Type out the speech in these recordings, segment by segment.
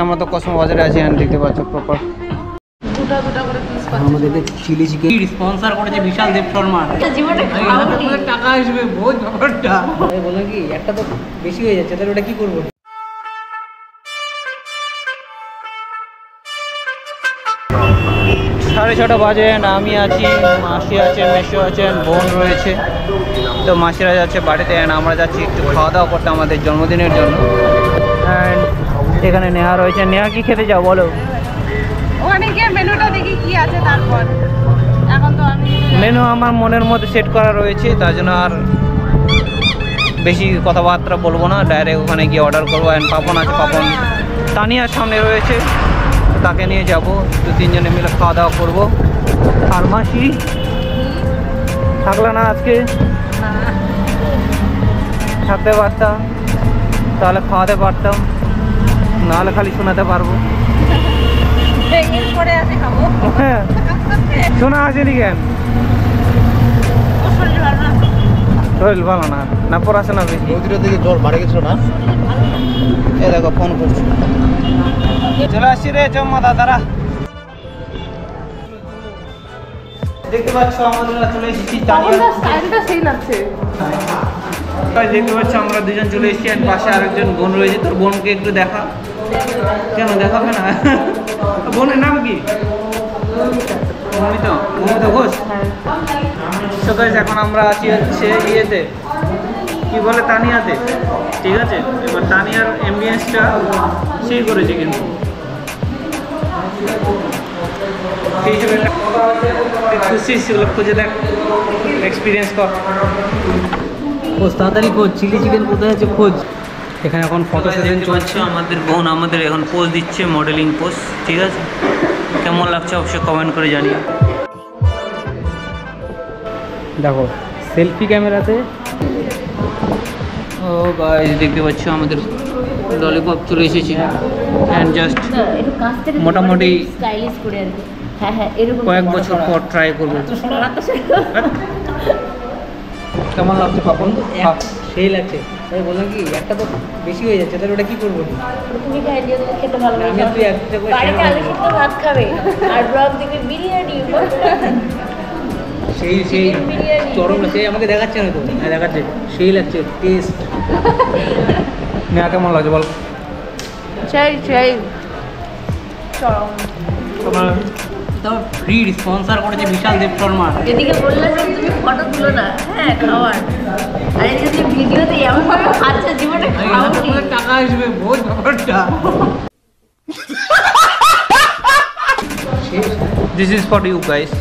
আমরা তো কসমো বাজারে আছি, দেখতে পাচ্ছ প্রপার দুটা করে পিস পাচ্ছি। আমাদেরকে চিলি চিকেন স্পন্সর করেছে বিশাল দেব শর্মা। জীবনে খাওনি টাকা আসবে বহুত ব্যাপারটা। আমি বললাম কি একটা তো বেশি হয়ে যাচ্ছে, তাহলে ওটা কি করবো? সাড়ে 6টা বাজে, আমি আছি, মাসি আছেন, মেসো আছেন, বোন রয়েছে। তো মাসিরা যাচ্ছে বাড়িতে, আমরা যাচ্ছি একটু খাওয়া দাওয়া করতে আমাদের জন্মদিনের জন্য। অ্যান্ড এখানে নেহা রয়েছে। নেহা কি খেতে যাও বলো? ওখানে গিয়ে মেনুটা দেখি কি আছে, তারপর এখন তো আমি মেনু আমার মনের মধ্যে সেট করা রয়েছে, তার জন্য আর বেশি কথাবার্তা বলবো না, ডাইরেক্ট ওখানে গিয়ে অর্ডার করবো। অ্যান্ড পাপন আছে, পাপন তানিয়ার সামনে রয়েছে, তাকে নিয়ে যাব, 2-3 জনে মিলে খাওয়া দাওয়া করবো। আর মাসি থাকলে না আজকে, থাকতে পারতাম তাহলে খাওয়াতে পারতাম, নাহলে খালি শোনাতে পারবো। হ্যাঁ, শোনা আসেনি কেন? শরীর ভালো না, না পড়াশোনা বেশি, ওদিকে দিকে জল বাড়ে গেছিল না। এ দেখো ফোন করছি, চলে আসছি রে চম্মা দাদারা। দেখতে পাচ্ছ আমাদের চলে এসেছি, দেখতে পাচ্ছ আমরা দুজন চলে এসেছি। আর পাশে আরেকজন বোন রয়েছে, তোর বোনকে একটু দেখা। কেন দেখাবে না? বোনের নাম কি? মমিতা ঘোষ। এখন আমরা আছি হচ্ছে ইয়েতে, কি বলে, তানিয়াতে। ঠিক আছে, এবার তানিয়ার অ্যাম্বিয়েন্সটা সেই করেছে, কিন্তু সেই হিসেবে খুশি সেগুলো খুঁজে দেখ, এক্সপিরিয়েন্স কর। খোঁজ তাড়াতাড়ি খোঁজ, চিলি চিকেন কোথায় আছে খোঁজ। এখানে এখন ফটো সেশন চলছে, আমাদের বোন আমাদের এখন পোজ দিচ্ছে, মডেলিং পোজ। ঠিক আছে, কেমন লাগছে অবশ্যই কমেন্ট করে জানিয়ে। দেখো সেলফি ক্যামেরাতে। ও গাইস, দেখতে পাচ্ছ আমাদের ললিপপ চলে এসেছে। অ্যান্ড জাস্ট মোটামুটি কয়েক বছর পর ট্রাই করবো। কেমন লাগছে পাপন? সেই লাগছে। আমি বললাম কি একটা তো বেশি হয়ে যাচ্ছে, তাহলে ওটা কি করবো? তুমি খাই দিও, তুমি খেতে ভালো লাগে। তুই একটা করে বাড়িতে আলু সিদ্ধ ভাত খাবে আর ব্লগ দেখবে বিরিয়ানি। সেই চরম, সেই আমাকে দেখাচ্ছে না তো, হ্যাঁ দেখাচ্ছে, সেই লাগছে টেস্ট। নেওয়া কেমন লাগছে বল? সেই চরম। তোমার ফ্রি স্পন্সর করেছে বিশাল দেব শর্মা। এদিকে বললে যে তুমি ফটো তুলো না, হ্যাঁ খাওয়ার, আর এই যে ভিডিওতে এমন ভাবে খাচ্ছে, জীবনে খাওনি। টাকা আসবে বহুত ব্যাপারটা। This is for you guys.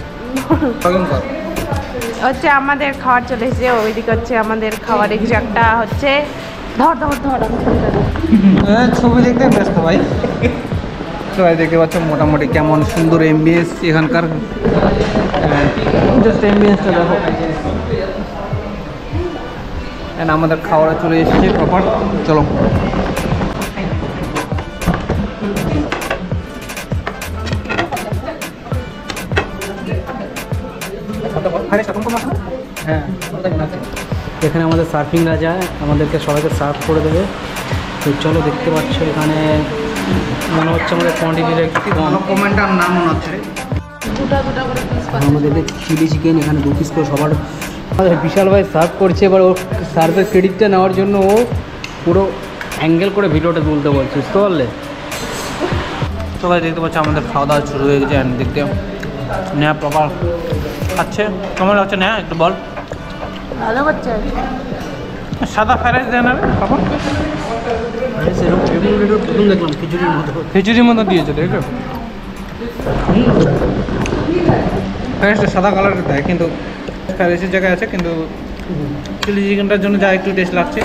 হচ্ছে আমাদের খাবার চলে এসেছে, ওইদিকে হচ্ছে আমাদের খাবার এক্সাক্টটা হচ্ছে ধর ছবি দেখতে ব্যস্ত ভাই। সবাই দেখতে পাচ্ছ মোটামুটি কেমন সুন্দর এমবিএস এখানকার, জাস্ট এমবিএসটা দেখো। আমাদের খাওয়াটা চলে এসেছে প্রপার, চলো। হ্যাঁ, এখানে আমাদের সার্ফিং রাজা আমাদেরকে সবাইকে সার্ভ করে দেবে। তো চলো, দেখতে পাচ্ছ এখানে মনে হচ্ছে আমাদের কোয়ান্টিটিটা একটু কমেন্টার নাম মনে হচ্ছে। দুটা করে পিস পাচ্ছি। আমাদেরকে চিলি চিকেন এখানে 2 পিস করে সবার। বিশাল ভাই সার্ভ করছে, এবার ওর সার্ভের ক্রেডিটটা নেওয়ার জন্য ও পুরো অ্যাঙ্গেল করে ভিডিওটা তুলতে বলছে, বুঝতে পারলে? সবাই দেখতে পাচ্ছ আমাদের খাওয়া দাওয়া শুরু হয়ে গেছে। দেখতে নেয়া প্রপার খাচ্ছে। কেমন লাগছে নেয়া একটু বল? ভালো হচ্ছে। সাদা ফ্রাইড রাইস দেয় না তখন? প্রথম দেখলাম খিচুড়ির মতো দিয়েছে, দেখো ফ্রাইডটা সাদা কালারের দেয়, কিন্তু ফ্রাইডের জায়গায় আছে, কিন্তু চিলি চিকেনটার জন্য যা একটু টেস্ট লাগছে,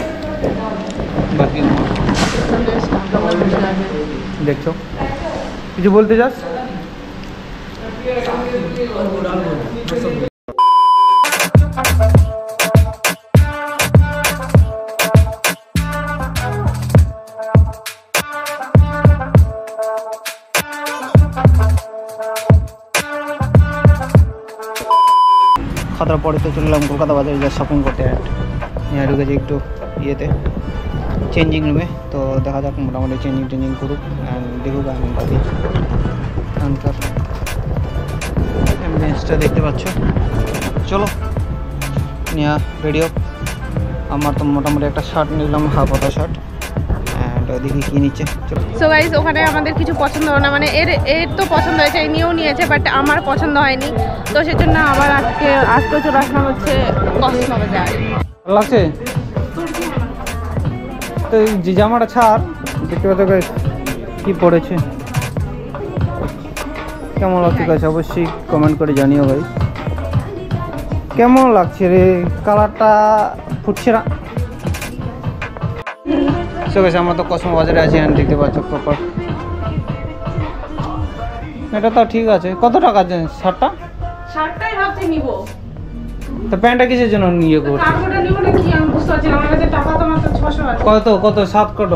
বাকি দেখছো। কিছু বলতে চাস? খাতার পরে তো চলে এলাম কলকাতা বাজারে যা শপিং করতে। নিয়ে ঢুকেছি একটু ইয়েতে চেঞ্জিং রুমে, তো দেখা যাক মোটামুটি চেঞ্জিং করুক। অ্যান্ড দেখুক আমি বাকি এখানকার অ্যাম্বিয়েন্সটা দেখতে পাচ্ছ। চলো নিয়া রেডিও। আমার তো মোটামুটি একটা শার্ট নিলাম, হাফ হাতা শার্ট, অ্যান্ড ওইদিকে কী নিচ্ছে চলো। সো গাইস ওখানে আমাদের কিছু পছন্দ হলো না, মানে এর তো পছন্দ হয়েছে, নিয়েও নিয়েছে, বাট আমার পছন্দ হয়নি। তো সেজন্য আবার আজকে চলে আসলাম হচ্ছে কসমো বাজার। ভালো লাগছে তো এই যে জামাটা ছাড়, দেখতে পাচ্ছ গাইস কী পড়েছে, কেমন লাগছে গাইস অবশ্যই কমেন্ট করে জানিও ভাই কেমন লাগছে রে, কালারটা ফুটছে না। সো গাইস আমরা তো কসমো বাজারে আছি, এন্ড দেখতে পাচ্ছ প্রপার, এটা তো ঠিক আছে। কত টাকা আছে শার্টটাই ভাবছি নিব, তো প্যান্টটা কিসের জন্য নিয়ে করছো? কাপড়টা নিব না কি আমি বুঝতে পারছি না, আমার কাছে টাকা তো মাত্র 600 আছে। কত 7 কত।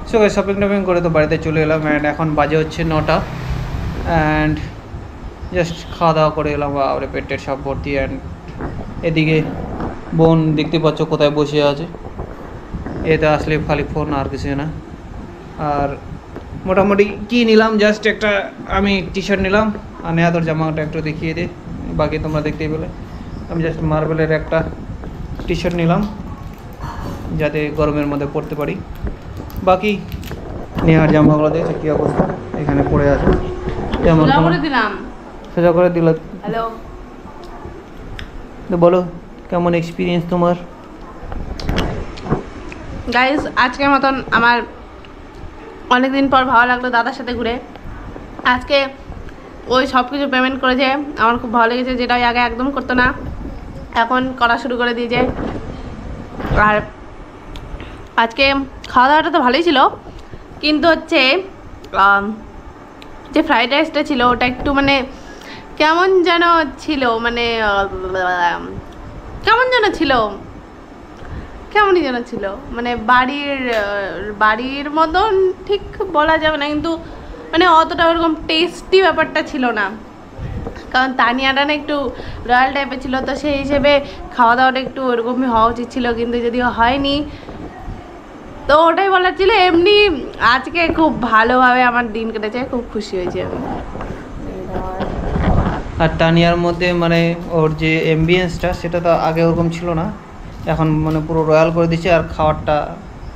সো গাইস শপিং টপিং করে তো বাড়িতে চলে এলাম, অ্যান্ড এখন বাজে হচ্ছে 9টা, অ্যান্ড জাস্ট খাওয়া দাওয়া করে এলাম, আবার পেটের সব ভর্তি। অ্যান্ড এদিকে বোন দেখতে পাচ্ছ কোথায় বসে আছে, এতে আসলে খালি ফোন আর কিছু না। আর মোটামুটি কি নিলাম, জাস্ট একটা আমি টি শার্ট নিলাম, আর নেহা তোর জামাটা একটু দেখিয়ে দে, বাকি তোমরা দেখতেই পেলে। আমি জাস্ট মার্বেলের একটা টি শার্ট নিলাম যাতে গরমের মধ্যে পরতে পারি। বাকি নেহার জামাগুলো দেখছে কী অবস্থা, এখানে পড়ে আছে, যেমন সোজা করে দিলাম। সোজা করে দিল। হ্যালো তো বলো কেমন এক্সপিরিয়েন্স তোমার? গাইস আজকের মতন আমার অনেকদিন পর ভালো লাগলো দাদার সাথে ঘুরে। আজকে ওই সব কিছু পেমেন্ট করেছে, আমার খুব ভালো লেগেছে, যেটা ওই আগে একদম করতো না, এখন করা শুরু করে দিয়েছে। আর আজকে খাওয়া দাওয়াটা তো ভালোই ছিল, কিন্তু হচ্ছে যে ফ্রাইড রাইসটা ছিল ওটা একটু মানে কেমন যেন ছিল, মানে কেমনই যেন ছিল, মানে বাড়ির মতন ঠিক বলা যাবে না, কিন্তু মানে অতটা ওরকম টেস্টি ব্যাপারটা ছিল না, কারণ তানিয়াটা না একটু রয়্যাল টাইপের ছিল, তো সেই হিসেবে খাওয়া দাওয়াটা একটু ওরকমই হওয়া উচিত ছিল, কিন্তু যদিও হয়নি। তো ওটাই বলার ছিল। এমনি আজকে খুব ভালোভাবে আমার দিন কেটেছে, খুব খুশি হয়েছি আমি। আর তানিয়ার মধ্যে মানে ওর যে অ্যাম্বিয়েন্সটা সেটা তো আগে ওরকম ছিল না, এখন মানে পুরো রয়্যাল করে দিচ্ছে, আর খাবারটা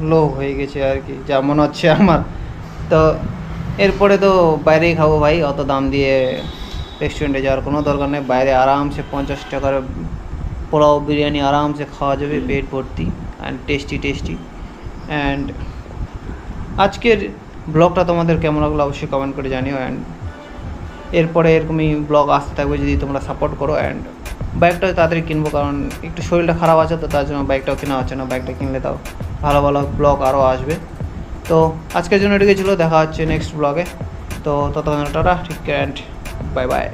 লো হয়ে গেছে আর কি, যা মনে হচ্ছে আমার। তো এরপরে তো বাইরেই খাবো ভাই, অত দাম দিয়ে রেস্টুরেন্টে যাওয়ার কোনো দরকার নেই, বাইরে আরামসে 50 টাকার পোলাও বিরিয়ানি আরামসে খাওয়া যাবে পেট ভর্তি অ্যান্ড টেস্টি। অ্যান্ড আজকের ব্লগটা তোমাদের কেমন লাগলো অবশ্যই কমেন্ট করে জানিও, অ্যান্ড এরপরে এরকমই ব্লগ আসতে থাকবে যদি তোমরা সাপোর্ট করো। অ্যান্ড বাইকটা তাড়াতাড়ি কিনবো, কারণ একটু শরীরটা খারাপ আছে, তো তার জন্য বাইকটাও কেনা হচ্ছে না। বাইকটা কিনলে তাও ভালো ব্লগ আরও আসবে। তো আজকের জন্য এটুকু ছিল, দেখা হচ্ছে নেক্সট ব্লগে। তো ততক্ষণ টাটা, ঠিক অ্যান্ড বাই বাই।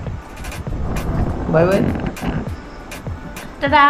টাটা।